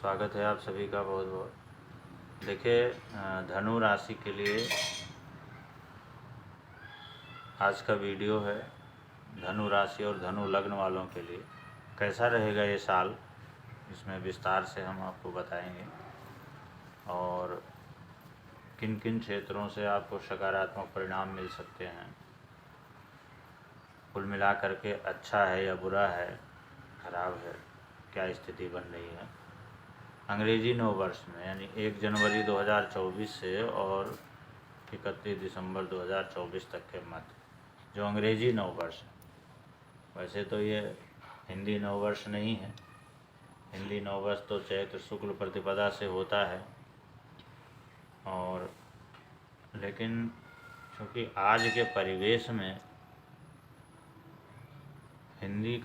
स्वागत है आप सभी का बहुत बहुत। देखिए, धनु राशि के लिए आज का वीडियो है। धनु राशि और धनु लग्न वालों के लिए कैसा रहेगा ये साल, इसमें विस्तार से हम आपको बताएंगे और किन किन क्षेत्रों से आपको सकारात्मक परिणाम मिल सकते हैं। कुल मिला करके अच्छा है या बुरा है, खराब है, क्या स्थिति बन रही है। अंग्रेजी नव वर्ष में यानी 1 जनवरी 2024 से और 31 दिसंबर 2024 तक के मध्य जो अंग्रेजी नव वर्ष है, वैसे तो ये हिंदी नव वर्ष नहीं है। हिंदी नव वर्ष तो चैत्र शुक्ल प्रतिपदा से होता है, और लेकिन क्योंकि आज के परिवेश में हिंदी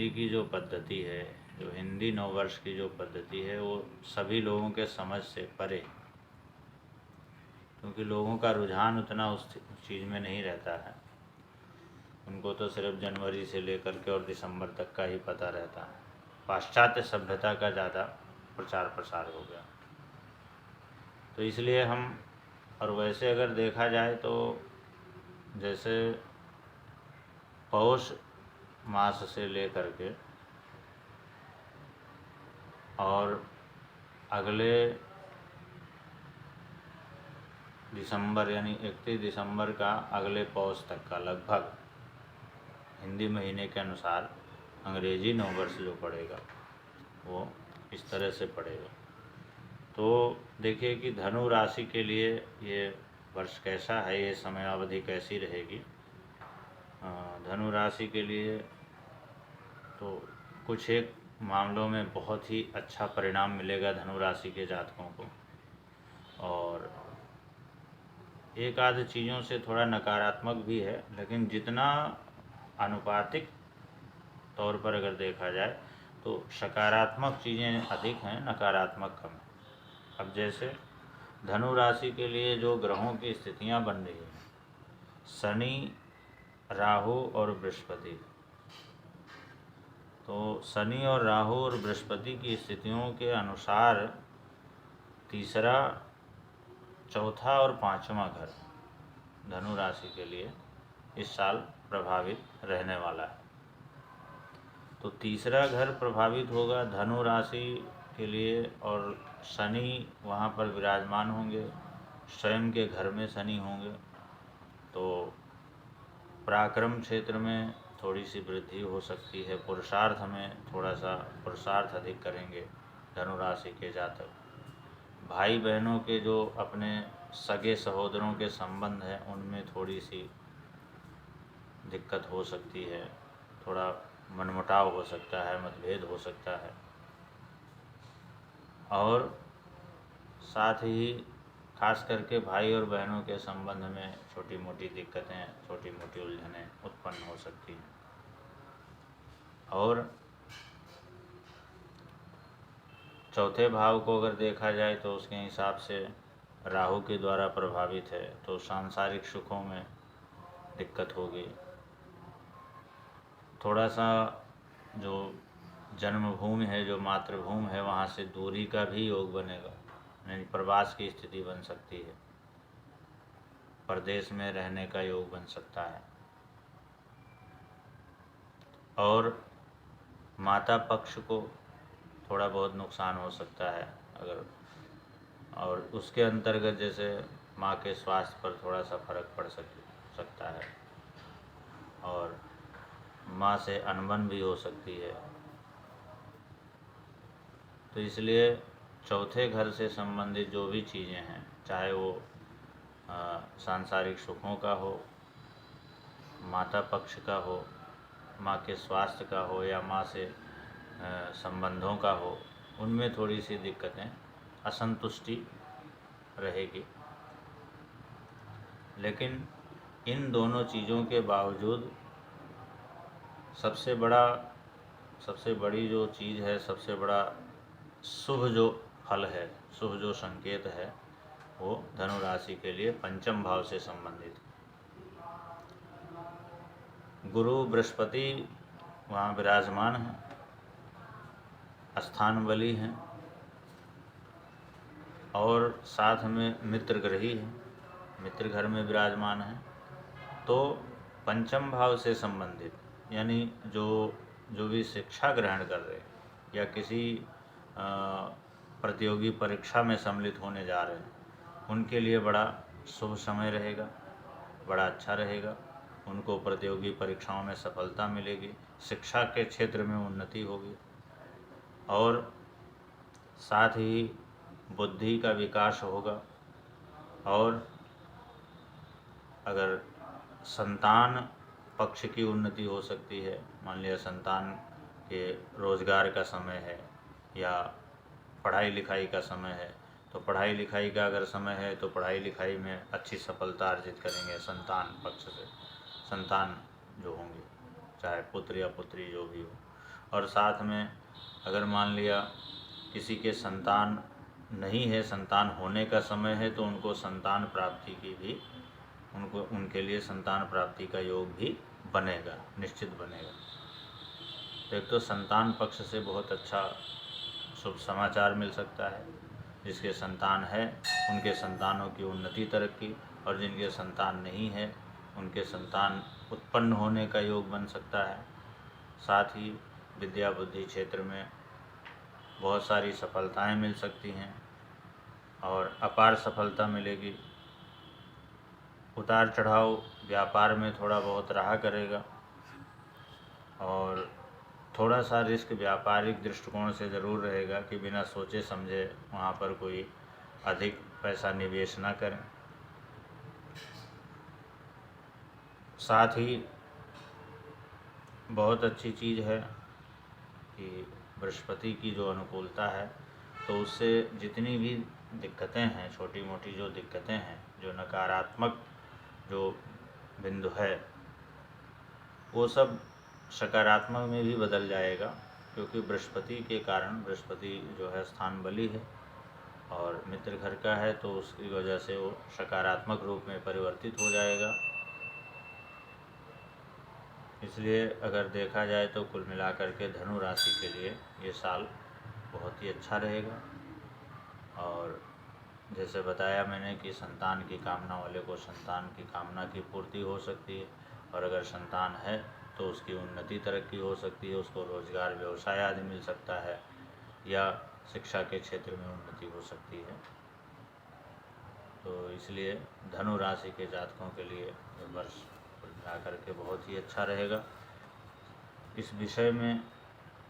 की जो पद्धति है, जो हिंदी नव वर्ष की जो पद्धति है, वो सभी लोगों के समझ से परे, क्योंकि लोगों का रुझान उतना उस चीज़ में नहीं रहता है। उनको तो सिर्फ जनवरी से लेकर के और दिसंबर तक का ही पता रहता है। पाश्चात्य सभ्यता का ज़्यादा प्रचार प्रसार हो गया, तो इसलिए हम, और वैसे अगर देखा जाए तो जैसे पौष मास से लेकर के और अगले दिसंबर यानी 31 दिसंबर का अगले पौष तक का लगभग हिंदी महीने के अनुसार अंग्रेजी नव वर्ष जो पड़ेगा वो इस तरह से पड़ेगा। तो देखिए कि धनु राशि के लिए ये वर्ष कैसा है, ये समय अवधि कैसी रहेगी। धनु राशि के लिए तो कुछ एक मामलों में बहुत ही अच्छा परिणाम मिलेगा धनु राशि के जातकों को, और एक आध चीज़ों से थोड़ा नकारात्मक भी है, लेकिन जितना आनुपातिक तौर पर अगर देखा जाए तो सकारात्मक चीज़ें अधिक हैं, नकारात्मक कम है। अब जैसे धनु राशि के लिए जो ग्रहों की स्थितियां बन रही हैं, शनि, राहु और बृहस्पति, तो शनि और राहु और बृहस्पति की स्थितियों के अनुसार तीसरा, चौथा और पांचवा घर धनु राशि के लिए इस साल प्रभावित रहने वाला है। तो तीसरा घर प्रभावित होगा धनु राशि के लिए, और शनि वहाँ पर विराजमान होंगे, स्वयं के घर में शनि होंगे, तो पराक्रम क्षेत्र में थोड़ी सी वृद्धि हो सकती है। पुरुषार्थ में थोड़ा सा पुरुषार्थ अधिक करेंगे धनु राशि के जातक। भाई बहनों के जो अपने सगे सहोदरों के संबंध हैं उनमें थोड़ी सी दिक्कत हो सकती है, थोड़ा मनमुटाव हो सकता है, मतभेद हो सकता है, और साथ ही खास करके भाई और बहनों के संबंध में छोटी मोटी दिक्कतें, छोटी मोटी उलझनें उत्पन्न हो सकती हैं। और चौथे भाव को अगर देखा जाए तो उसके हिसाब से राहु के द्वारा प्रभावित है, तो सांसारिक सुखों में दिक्कत होगी। थोड़ा सा जो जन्मभूमि है, जो मातृभूमि है, वहाँ से दूरी का भी योग बनेगा, यानी प्रवास की स्थिति बन सकती है, परदेश में रहने का योग बन सकता है। और माता पक्ष को थोड़ा बहुत नुकसान हो सकता है अगर, और उसके अंतर्गत जैसे माँ के स्वास्थ्य पर थोड़ा सा फर्क पड़ सकता है, और माँ से अनबन भी हो सकती है। तो इसलिए चौथे घर से संबंधित जो भी चीज़ें हैं, चाहे वो सांसारिक सुखों का हो, माता पक्ष का हो, माँ के स्वास्थ्य का हो, या माँ से संबंधों का हो, उनमें थोड़ी सी दिक्कतें, असंतुष्टि रहेगी। लेकिन इन दोनों चीज़ों के बावजूद सबसे बड़ी जो चीज़ है, सबसे बड़ा शुभ जो फल है, शुभ जो संकेत है, वो धनु राशि के लिए पंचम भाव से संबंधित। गुरु बृहस्पति वहाँ विराजमान है, स्थान बली हैं और साथ में मित्र ग्रही हैं, मित्र घर में विराजमान हैं। तो पंचम भाव से संबंधित यानी जो भी शिक्षा ग्रहण कर रहे हैं या किसी प्रतियोगी परीक्षा में सम्मिलित होने जा रहे हैं, उनके लिए बड़ा शुभ समय रहेगा, बड़ा अच्छा रहेगा। उनको प्रतियोगी परीक्षाओं में सफलता मिलेगी, शिक्षा के क्षेत्र में उन्नति होगी और साथ ही बुद्धि का विकास होगा। और अगर संतान पक्ष की उन्नति हो सकती है, मान लिया संतान के रोज़गार का समय है या पढ़ाई लिखाई का समय है, तो पढ़ाई लिखाई का अगर समय है तो पढ़ाई लिखाई में अच्छी सफलता अर्जित करेंगे संतान पक्ष से, संतान जो होंगे, चाहे पुत्र या पुत्री जो भी हो। और साथ में अगर मान लिया किसी के संतान नहीं है, संतान होने का समय है, तो उनको संतान प्राप्ति की भी उनके लिए संतान प्राप्ति का योग भी बनेगा, निश्चित बनेगा। तो एक तो संतान पक्ष से बहुत अच्छा शुभ समाचार मिल सकता है। जिसके संतान है उनके संतानों की उन्नति तरक्की, और जिनके संतान नहीं है उनके संतान उत्पन्न होने का योग बन सकता है। साथ ही विद्या बुद्धि क्षेत्र में बहुत सारी सफलताएं मिल सकती हैं और अपार सफलता मिलेगी। उतार चढ़ाव व्यापार में थोड़ा बहुत रहा करेगा और थोड़ा सा रिस्क व्यापारिक दृष्टिकोण से ज़रूर रहेगा कि बिना सोचे समझे वहाँ पर कोई अधिक पैसा निवेश ना करें। साथ ही बहुत अच्छी चीज़ है कि बृहस्पति की जो अनुकूलता है, तो उससे जितनी भी दिक्कतें हैं, छोटी मोटी जो दिक्कतें हैं, जो नकारात्मक जो बिंदु है, वो सब सकारात्मक में भी बदल जाएगा, क्योंकि बृहस्पति के कारण, बृहस्पति जो है स्थान बली है और मित्र घर का है, तो उसकी वजह से वो सकारात्मक रूप में परिवर्तित हो जाएगा। इसलिए अगर देखा जाए तो कुल मिलाकर के धनु राशि के लिए ये साल बहुत ही अच्छा रहेगा। और जैसे बताया मैंने कि संतान की कामना वाले को संतान की कामना की पूर्ति हो सकती है, और अगर संतान है तो उसकी उन्नति तरक्की हो सकती है, उसको रोज़गार व्यवसाय आदि मिल सकता है या शिक्षा के क्षेत्र में उन्नति हो सकती है। तो इसलिए धनु राशि के जातकों के लिए ये वर्ष मिला करके बहुत ही अच्छा रहेगा। इस विषय में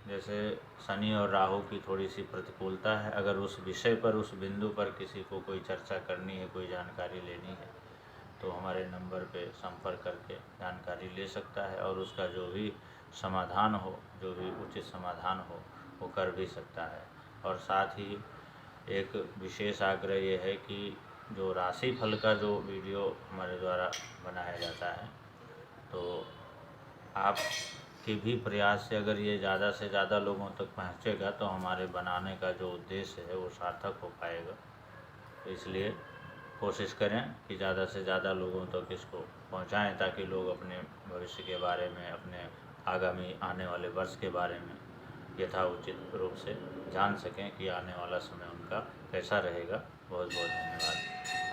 जैसे शनि और राहु की थोड़ी सी प्रतिकूलता है, अगर उस विषय पर, उस बिंदु पर किसी को कोई चर्चा करनी है, कोई जानकारी लेनी है, तो हमारे नंबर पे संपर्क करके जानकारी ले सकता है और उसका जो भी समाधान हो, जो भी उचित समाधान हो, वो कर भी सकता है। और साथ ही एक विशेष आग्रह ये है कि जो राशि फल का जो वीडियो हमारे द्वारा बनाया जाता है, तो आप के भी प्रयास से अगर ये ज़्यादा से ज़्यादा लोगों तक पहुँचेगा तो हमारे बनाने का जो उद्देश्य है वो सार्थक हो पाएगा। तो इसलिए कोशिश करें कि ज़्यादा से ज़्यादा लोगों तक इसको पहुँचाएँ, ताकि लोग अपने भविष्य के बारे में, अपने आगामी आने वाले वर्ष के बारे में यथाउचित रूप से जान सकें कि आने वाला समय उनका कैसा रहेगा। बहुत बहुत धन्यवाद।